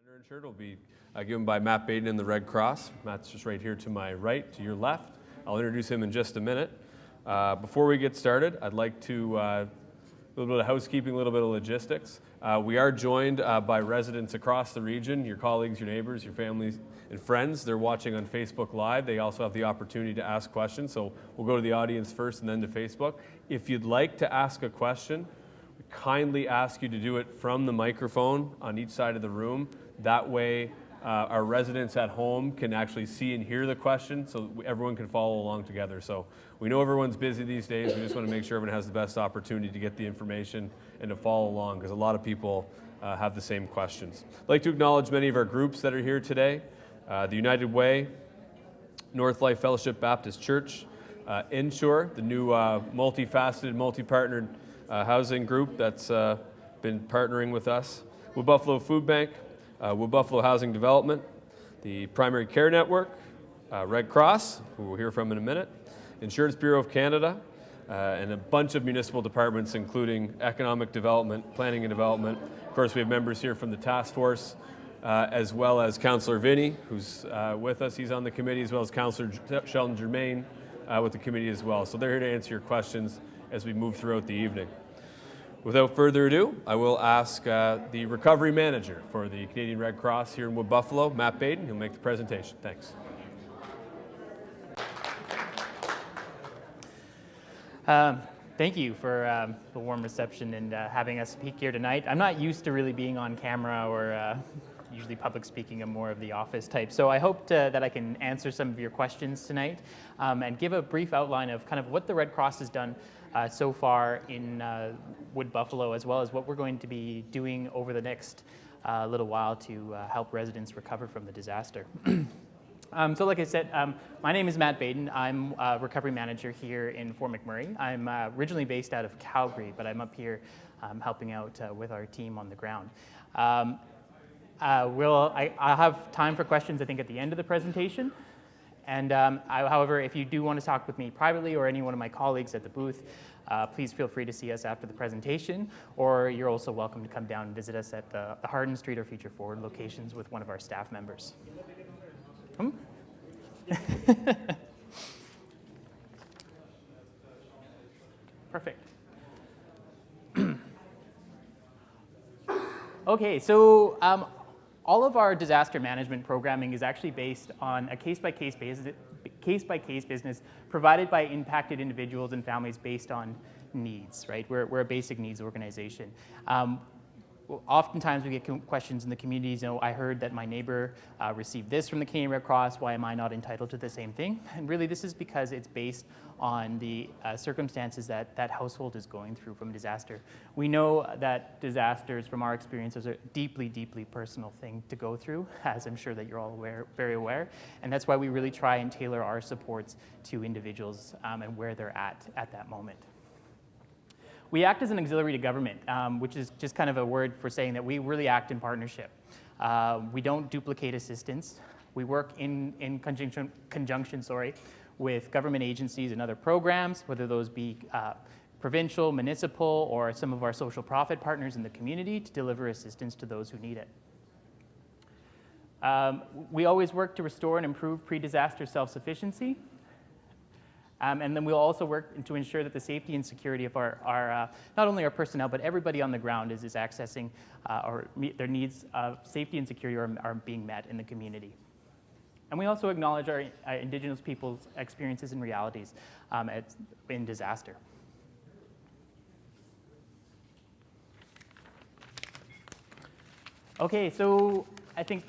Underinsured will be given by Matt Baden in the Red Cross. Matt's just right here to my right, to your left. I'll introduce him in just a minute. Before we get started, I'd like to, a little bit of housekeeping, a little bit of logistics. We are joined by residents across the region, your colleagues, your neighbors, your families, and friends. They're watching on Facebook Live. They also have the opportunity to ask questions, so we'll go to the audience first and then to Facebook. If you'd like to ask a question, we kindly ask you to do it from the microphone on each side of the room. That way, our residents at home can actually see and hear the question, so everyone can follow along together. So we know everyone's busy these days. We just want to make sure everyone has the best opportunity to get the information and to follow along, because a lot of people have the same questions. I'd like to acknowledge many of our groups that are here today. The United Way, North Life Fellowship Baptist Church, Insure, the new multifaceted, multi-partnered housing group that's been partnering with us, Wood Buffalo Food Bank, Wood Buffalo Housing Development, the Primary Care Network, Red Cross, who we'll hear from in a minute, Insurance Bureau of Canada, and a bunch of municipal departments, including Economic Development, Planning and Development. Of course, we have members here from the task force, as well as Councillor Vinny, who's with us. He's on the committee, as well as Councillor Sheldon Germain with the committee as well. So they're here to answer your questions as we move throughout the evening. Without further ado, I will ask the recovery manager for the Canadian Red Cross here in Wood Buffalo, Matt Baden. He'll make the presentation. Thanks. Thank you for the warm reception and having us speak here tonight. I'm not used to really being on camera or usually public speaking. I'm more of the office type. So I hope that I can answer some of your questions tonight and give a brief outline of kind of what the Red Cross has done so far in Wood Buffalo, as well as what we're going to be doing over the next little while to help residents recover from the disaster. So like I said, my name is Matt Baden. I'm a recovery manager here in Fort McMurray. I'm originally based out of Calgary, but I'm up here helping out with our team on the ground. I'll have time for questions, I think, at the end of the presentation. And however, if you do want to talk with me privately or any one of my colleagues at the booth, please feel free to see us after the presentation, or you're also welcome to come down and visit us at the Hardin Street or Future Forward locations with one of our staff members. Perfect. Okay, so all of our disaster management programming is actually based on a case-by-case business provided by impacted individuals and families based on needs, right? We're a basic needs organization. Oftentimes we get questions in the communities, you know, I heard that my neighbor received this from the Canadian Red Cross, why am I not entitled to the same thing? And really this is because it's based on the circumstances that that household is going through from disaster. We know that disasters, from our experiences, are a deeply, deeply personal thing to go through, as I'm sure that you're all very aware. And that's why we really try and tailor our supports to individuals and where they're at that moment. We act as an auxiliary to government, which is just kind of a word for saying that we really act in partnership. We don't duplicate assistance. We work in conjunction, with government agencies and other programs, whether those be provincial, municipal, or some of our social profit partners in the community to deliver assistance to those who need it. We always work to restore and improve pre-disaster self-sufficiency. And then we'll also work to ensure that the safety and security of our not only our personnel, but everybody on the ground is accessing or their needs of safety and security are being met in the community. And we also acknowledge our Indigenous people's experiences and realities in disaster. Okay, so I think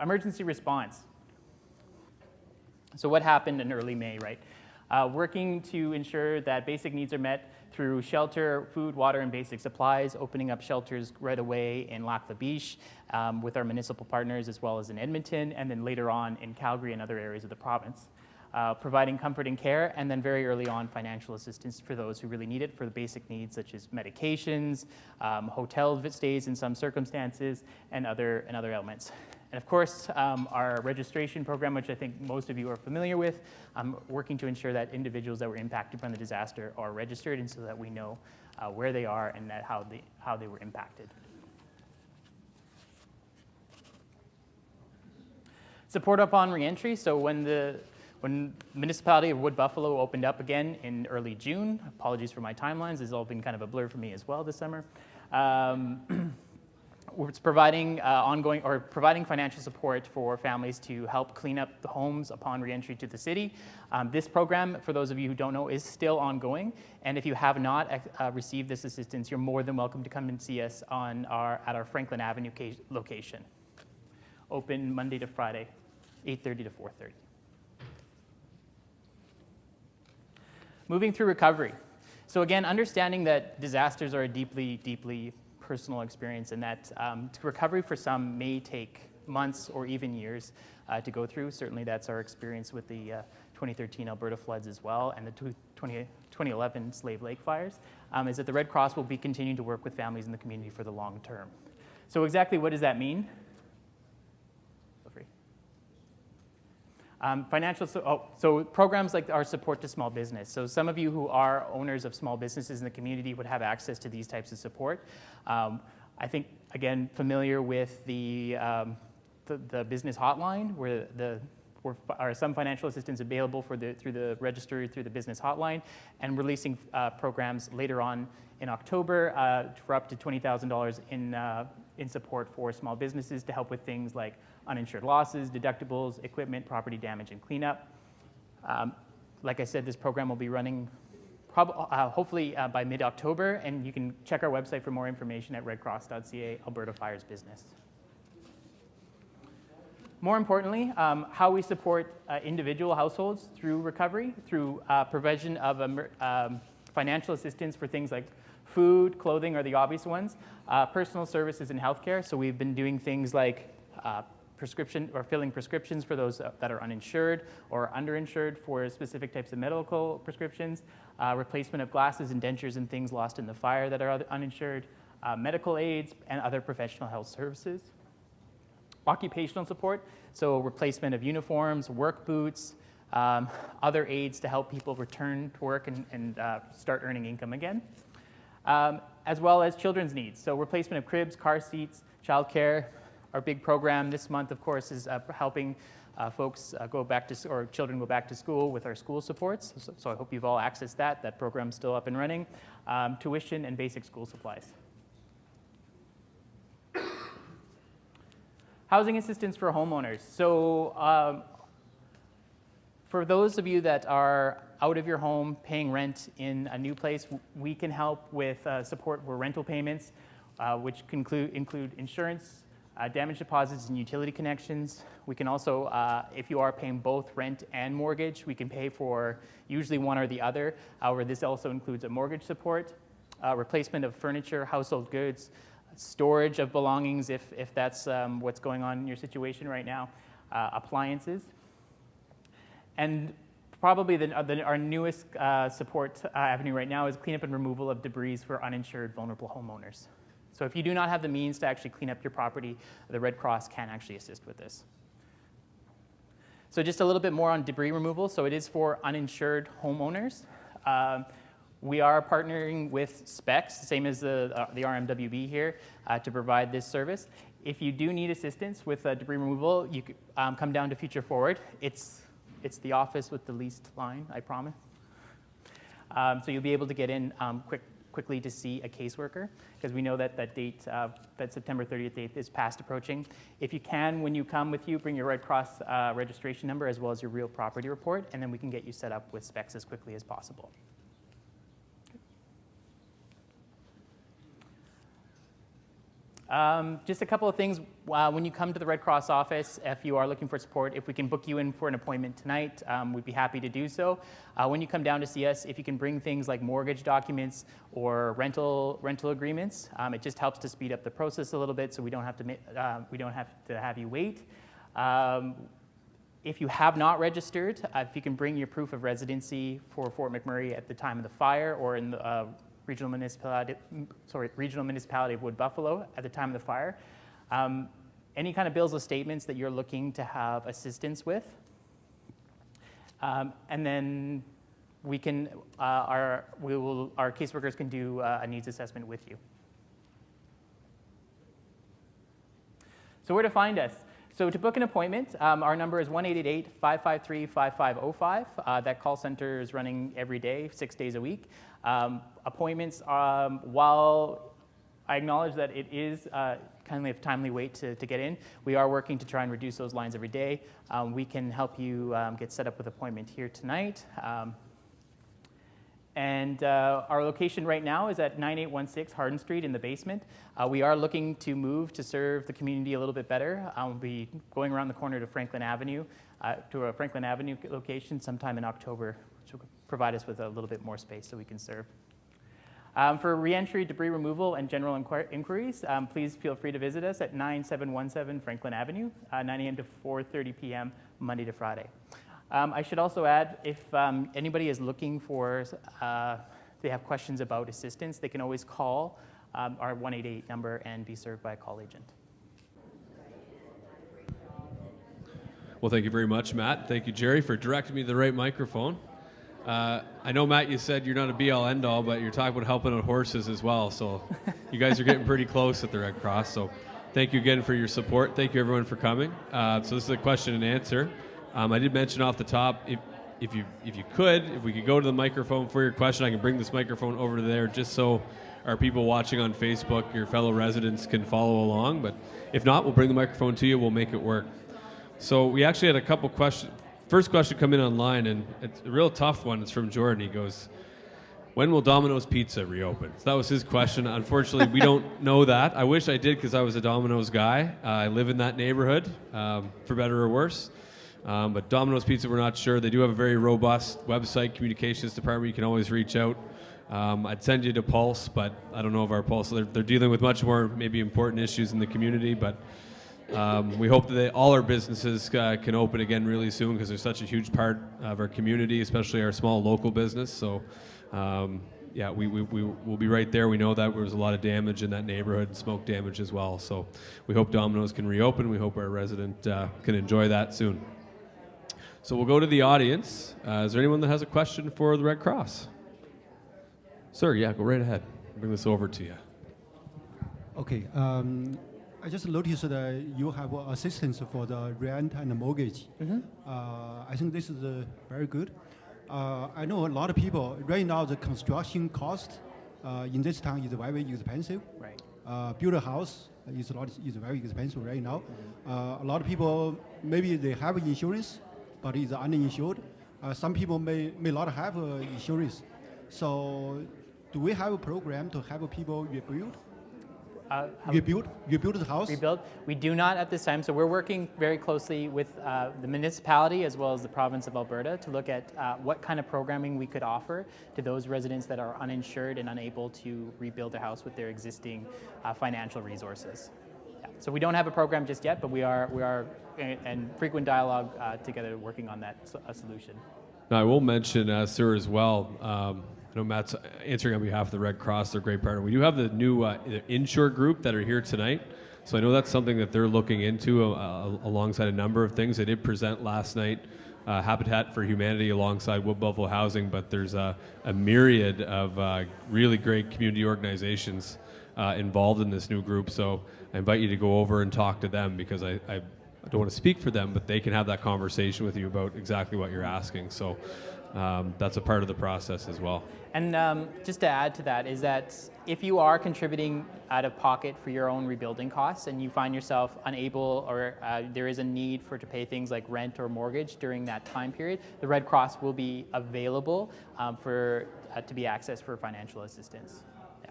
emergency response. So what happened in early May, right? Working to ensure that basic needs are met through shelter, food, water, and basic supplies, opening up shelters right away in Lac La Biche with our municipal partners, as well as in Edmonton, and then later on in Calgary and other areas of the province. Providing comfort and care, and then very early on financial assistance for those who really need it for the basic needs such as medications, hotel stays in some circumstances, and other elements. And of course, our registration program, which I think most of you are familiar with, working to ensure that individuals that were impacted from the disaster are registered, and so that we know where they are and that how they were impacted. Support upon reentry. So when the Municipality of Wood Buffalo opened up again in early June, apologies for my timelines, this has all been kind of a blur for me as well this summer. We're providing providing financial support for families to help clean up the homes upon reentry to the city. This program, for those of you who don't know, is still ongoing. And if you have not received this assistance, you're more than welcome to come and see us at our Franklin Avenue location. Open Monday to Friday, 8:30 to 4:30. Moving through recovery. So again, understanding that disasters are a deeply, deeply personal experience, and that recovery for some may take months or even years to go through. Certainly that's our experience with the 2013 Alberta floods as well, and the 2011 Slave Lake fires, is that the Red Cross will be continuing to work with families in the community for the long term. So exactly what does that mean? Feel free. So programs like our support to small business. So some of you who are owners of small businesses in the community would have access to these types of support. I think, again, familiar with the business hotline, where there are some financial assistance available through the register, through the business hotline, and releasing programs later on in October for up to $20,000 in support for small businesses to help with things like uninsured losses, deductibles, equipment, property damage, and cleanup. Like I said, this program will be running hopefully by mid-October, and you can check our website for more information at redcross.ca, Alberta Fires Business. More importantly, how we support individual households through recovery, through provision of financial assistance for things like food, clothing are the obvious ones, personal services and healthcare. So we've been doing things like filling prescriptions for those that are uninsured or underinsured for specific types of medical prescriptions, replacement of glasses and dentures and things lost in the fire that are uninsured, medical aids, and other professional health services. Occupational support, so replacement of uniforms, work boots, other aids to help people return to work and start earning income again, as well as children's needs. So replacement of cribs, car seats, childcare. Our big program this month, of course, is helping folks children go back to school with our school supports. So I hope you've all accessed that. That program's still up and running. Tuition and basic school supplies. Housing assistance for homeowners. So for those of you that are out of your home paying rent in a new place, we can help with support for rental payments, which can include insurance, damage deposits and utility connections. We can also, if you are paying both rent and mortgage, we can pay for usually one or the other. However, this also includes a mortgage support, replacement of furniture, household goods, storage of belongings if that's what's going on in your situation right now, appliances. And probably our newest support avenue right now is cleanup and removal of debris for uninsured vulnerable homeowners. So if you do not have the means to actually clean up your property, the Red Cross can actually assist with this. So just a little bit more on debris removal. So it is for uninsured homeowners. We are partnering with SPECS, same as the RMWB here, to provide this service. If you do need assistance with debris removal, you can come down to Future Forward. It's the office with the least line, I promise. So you'll be able to get in quickly to see a caseworker, because we know that that date, that September 30th date, is fast approaching. If you can, when you come with you, bring your Red Cross registration number as well as your real property report, and then we can get you set up with SPECS as quickly as possible. Just a couple of things. When you come to the Red Cross office, if you are looking for support, if we can book you in for an appointment tonight, we'd be happy to do so. When you come down to see us, if you can bring things like mortgage documents or rental agreements, it just helps to speed up the process a little bit, so we don't have to have you wait. If you have not registered, if you can bring your proof of residency for Fort McMurray at the time of the fire or in the Regional Municipality of Wood Buffalo at the time of the fire. Any kind of bills of statements that you're looking to have assistance with. And then we can, our caseworkers can do a needs assessment with you. So where to find us? So to book an appointment, our number is 1-888-553-5505. That call center is running every day, 6 days a week. Appointments, while I acknowledge that it is kind of a timely wait to get in, we are working to try and reduce those lines every day. We can help you get set up with an appointment here tonight. And our location right now is at 9816 Hardin Street in the basement. We are looking to move to serve the community a little bit better. We'll be going around the corner to Franklin Avenue, to a Franklin Avenue location sometime in October, which will provide us with a little bit more space so we can serve. For reentry, debris removal, and general inquiries, please feel free to visit us at 9717 Franklin Avenue, 9 a.m. to 4:30 p.m. Monday to Friday. I should also add, if anybody is looking for, they have questions about assistance, they can always call our 188 number and be served by a call agent. Well, thank you very much, Matt. Thank you, Jerry, for directing me to the right microphone. I know, Matt, you said you're not a be-all, end-all, but you're talking about helping out horses as well, so you guys are getting pretty close at the Red Cross, so thank you again for your support. Thank you, everyone, for coming. So this is a question and answer. I did mention off the top, if we could go to the microphone for your question, I can bring this microphone over to there just so our people watching on Facebook, your fellow residents, can follow along. But if not, we'll bring the microphone to you. We'll make it work. So we actually had a couple questions. First question come in online, and it's a real tough one. It's from Jordan. He goes, when will Domino's Pizza reopen? So that was his question. Unfortunately, we don't know that. I wish I did because I was a Domino's guy. I live in that neighborhood, for better or worse. But Domino's Pizza, we're not sure. They do have a very robust website, communications department. You can always reach out. I'd send you to Pulse, but I don't know of our Pulse. They're dealing with much more maybe important issues in the community, but we hope that all our businesses can open again really soon because they're such a huge part of our community, especially our small local business. So yeah, we will be right there. We know that there was a lot of damage in that neighborhood, smoke damage as well. So we hope Domino's can reopen. We hope our resident can enjoy that soon. So we'll go to the audience. Is there anyone that has a question for the Red Cross? Sir, yeah, go right ahead. I'll bring this over to you. Okay. I just noticed that you have assistance for the rent and the mortgage. Mm-hmm. I think this is very good. I know a lot of people, right now the construction cost in this town is very expensive. Right. Build a house is very expensive right now. A lot of people, maybe they have insurance, but is uninsured. Some people may not have insurance. So do we have a program to have people rebuild the house? Rebuild? We do not at this time. So we're working very closely with the municipality as well as the province of Alberta to look at what kind of programming we could offer to those residents that are uninsured and unable to rebuild their house with their existing financial resources. Yeah. So we don't have a program just yet, but we are in frequent dialogue together working on that solution. Now, I will mention, sir, as well, I know Matt's answering on behalf of the Red Cross. They're a great partner. We do have the new Insure group that are here tonight. So I know that's something that they're looking into alongside a number of things. They did present last night Habitat for Humanity alongside Wood Buffalo Housing, but there's a myriad of really great community organizations involved in this new group. So I invite you to go over and talk to them because I don't want to speak for them, but they can have that conversation with you about exactly what you're asking. So that's a part of the process as well. And just to add to that is that if you are contributing out of pocket for your own rebuilding costs and you find yourself unable or there is a need to pay things like rent or mortgage during that time period, the Red Cross will be available to be accessed for financial assistance. Yeah.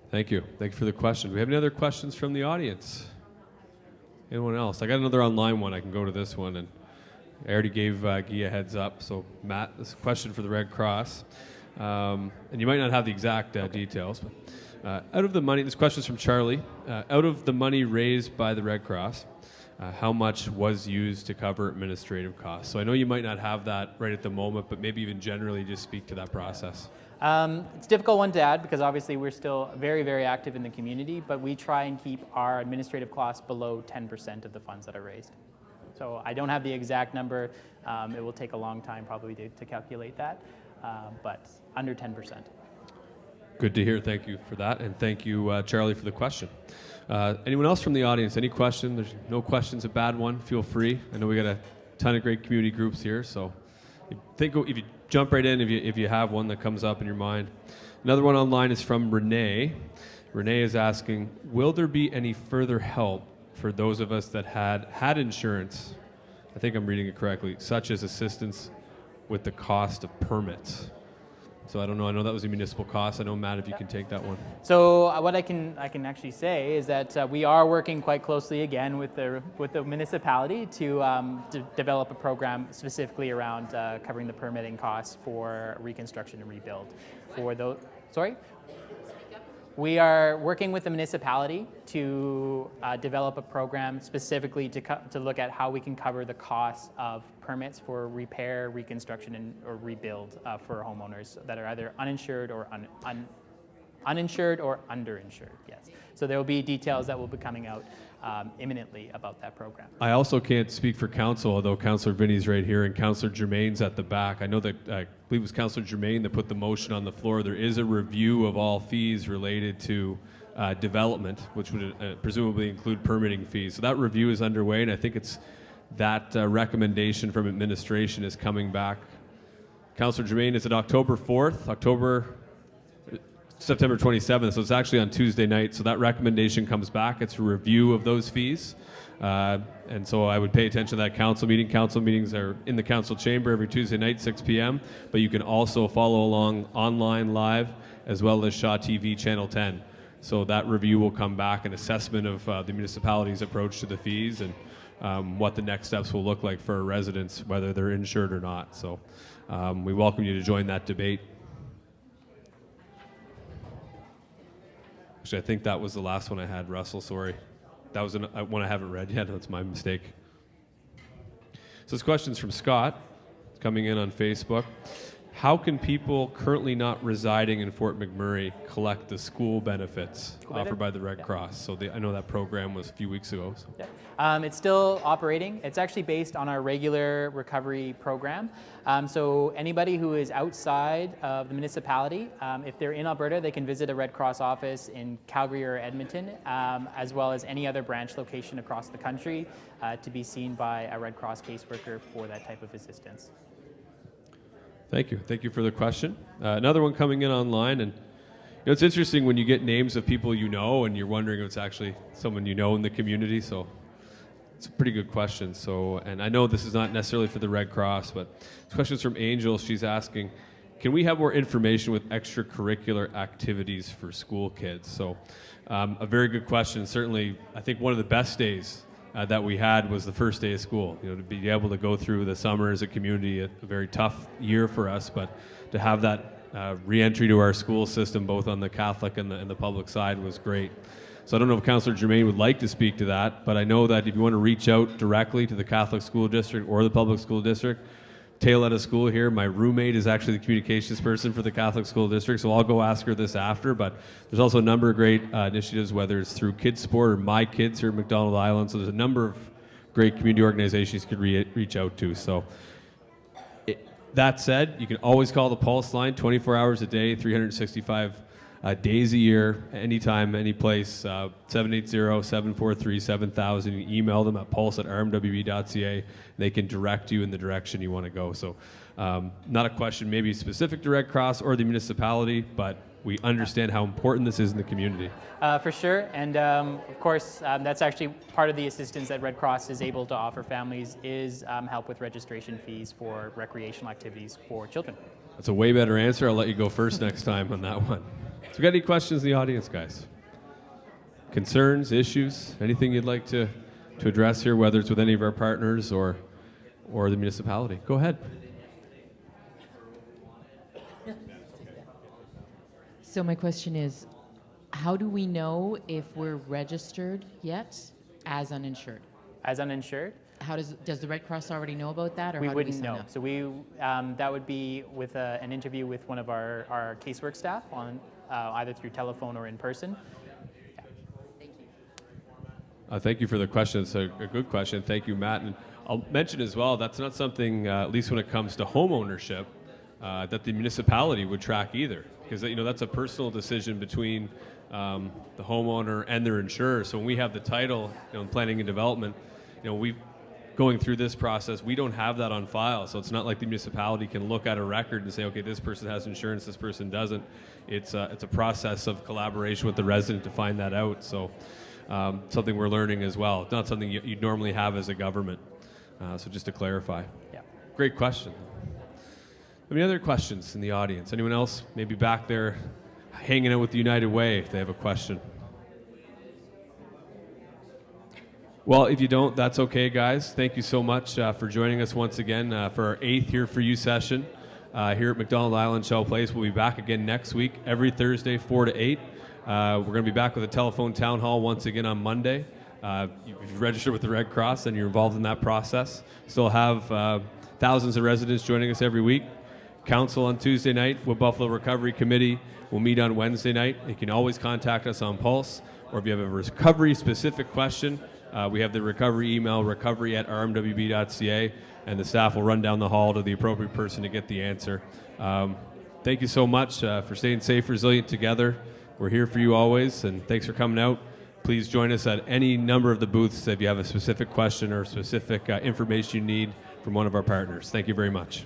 Thank you. Thank you for the question. Do we have any other questions from the audience? Anyone else? I got another online one. I can go to this one. And I already gave Guy a heads up. So, Matt, this is a question for the Red Cross. And you might not have the exact details. But out of the money, this question is from Charlie. Out of the money raised by the Red Cross, how much was used to cover administrative costs? So I know you might not have that right at the moment, but maybe even generally just speak to that process. It's a difficult one to add because obviously we're still very, very active in the community, but we try and keep our administrative costs below 10% of the funds that are raised. So I don't have the exact number. It will take a long time probably to calculate that, but under 10%. Good to hear. Thank you for that. And thank you, Charlie, for the question. Anyone else from the audience? Any question? There's no questions, a bad one. Feel free. I know we got a ton of great community groups here. So if you jump right in, if you have one that comes up in your mind. Another one online is from Renee. Renee is asking, will there be any further help for those of us that had insurance, I think I'm reading it correctly, such as assistance with the cost of permits? So I don't know. I know that was a municipal cost. I know, Matt, if you can take that one. So what I can actually say is that we are working quite closely again with the municipality to develop a program specifically around covering the permitting costs for reconstruction and rebuild. We are working with the municipality to develop a program specifically to look at how we can cover the costs of permits for repair, reconstruction, or rebuild for homeowners that are either uninsured or uninsured or underinsured. Yes. So there will be details that will be coming out imminently about that program. I also can't speak for council, although Councillor Vinnie's right here and Councillor Germain's at the back. I know that I believe it was Councillor Germain that put the motion on the floor. There is a review of all fees related to development, which would presumably include permitting fees. So that review is underway, and I think it's that recommendation from administration is coming back. Councillor Germain, is it October 4th? September 27th, so it's actually on Tuesday night. So that recommendation comes back. It's a review of those fees. And so I would pay attention to that council meeting. Council meetings are in the council chamber every Tuesday night, 6 p.m. But you can also follow along online live as well as Shaw TV Channel 10. So that review will come back, an assessment of the municipality's approach to the fees and what the next steps will look like for our residents, whether they're insured or not. So we welcome you to join that debate. Actually, I think that was the last one I had, Russell, sorry. That was one I haven't read yet. That's my mistake. So this question's from Scott. It's coming in on Facebook. How can people currently not residing in Fort McMurray collect the school benefits offered by the Red Cross? So I know that program was a few weeks ago. So. Yeah. It's still operating. It's actually based on our regular recovery program. So anybody who is outside of the municipality, if they're in Alberta, they can visit a Red Cross office in Calgary or Edmonton, as well as any other branch location across the country to be seen by a Red Cross caseworker for that type of assistance. Thank you. Thank you for the question. Another one coming in online, and it's interesting when you get names of people you know and you're wondering if it's actually someone you know in the community. So it's a pretty good question. So, and I know this is not necessarily for the Red Cross, but this question's from Angel. She's asking, can we have more information with extracurricular activities for school kids? So a very good question. Certainly, I think one of the best days that we had was the first day of school. To be able to go through the summer as a community, a very tough year for us, but to have that re-entry to our school system, both on the Catholic and the public side, was great. So I don't know if Councillor Germain would like to speak to that, but I know that if you want to reach out directly to the Catholic School District or the Public School District, tail out of school here, my roommate is actually the communications person for the Catholic School District, so I'll go ask her this after. But there's also a number of great initiatives, whether it's through Kids Sport or My Kids here at McDonald Island. So there's a number of great community organizations you could reach out to. So that said, you can always call the Pulse line 24 hours a day, 365 days a year, anytime, any place, 780-743-7000. You can email them at pulse@rmwb.ca. They can direct you in the direction you want to go. So not a question maybe specific to Red Cross or the municipality, but we understand how important this is in the community. For sure, and of course, that's actually part of the assistance that Red Cross is able to offer families is help with registration fees for recreational activities for children. That's a way better answer. I'll let you go first next time on that one. So we got any questions in the audience, guys? Concerns, issues, anything you'd like to address here, whether it's with any of our partners or the municipality? Go ahead. So my question is, how do we know if we're registered yet as uninsured? As uninsured? How does the Red Cross already know about that, or We how wouldn't do we sign know. up? So that would be with an interview with one of our casework staff on either through telephone or in person. Thank you. Thank you for the question. It's a good question. Thank you, Matt. And I'll mention as well, that's not something, at least when it comes to home ownership, that the municipality would track either. because that's a personal decision between the homeowner and their insurer. So when we have the title, in planning and development, we going through this process, we don't have that on file. So it's not like the municipality can look at a record and say, okay, this person has insurance, this person doesn't. It's a process of collaboration with the resident to find that out. So something we're learning as well. It's not something you'd normally have as a government. So just to clarify. Yeah. Great question. Any other questions in the audience? Anyone else maybe back there hanging out with the United Way if they have a question? Well, if you don't, that's okay, guys. Thank you so much for joining us once again for our 8th Here For You session here at McDonald Island Shell Place. We'll be back again next week, every Thursday, 4 to 8. We're going to be back with a telephone town hall once again on Monday. If you've registered with the Red Cross and you're involved in that process, still have thousands of residents joining us every week. Council on Tuesday night, Wood Buffalo Recovery Committee will meet on Wednesday night. You can always contact us on Pulse, or if you have a recovery-specific question, we have the recovery email, recovery@rmwb.ca, and the staff will run down the hall to the appropriate person to get the answer. Thank you so much for staying safe, resilient together. We're here for you always, and thanks for coming out. Please join us at any number of the booths if you have a specific question or specific information you need from one of our partners. Thank you very much.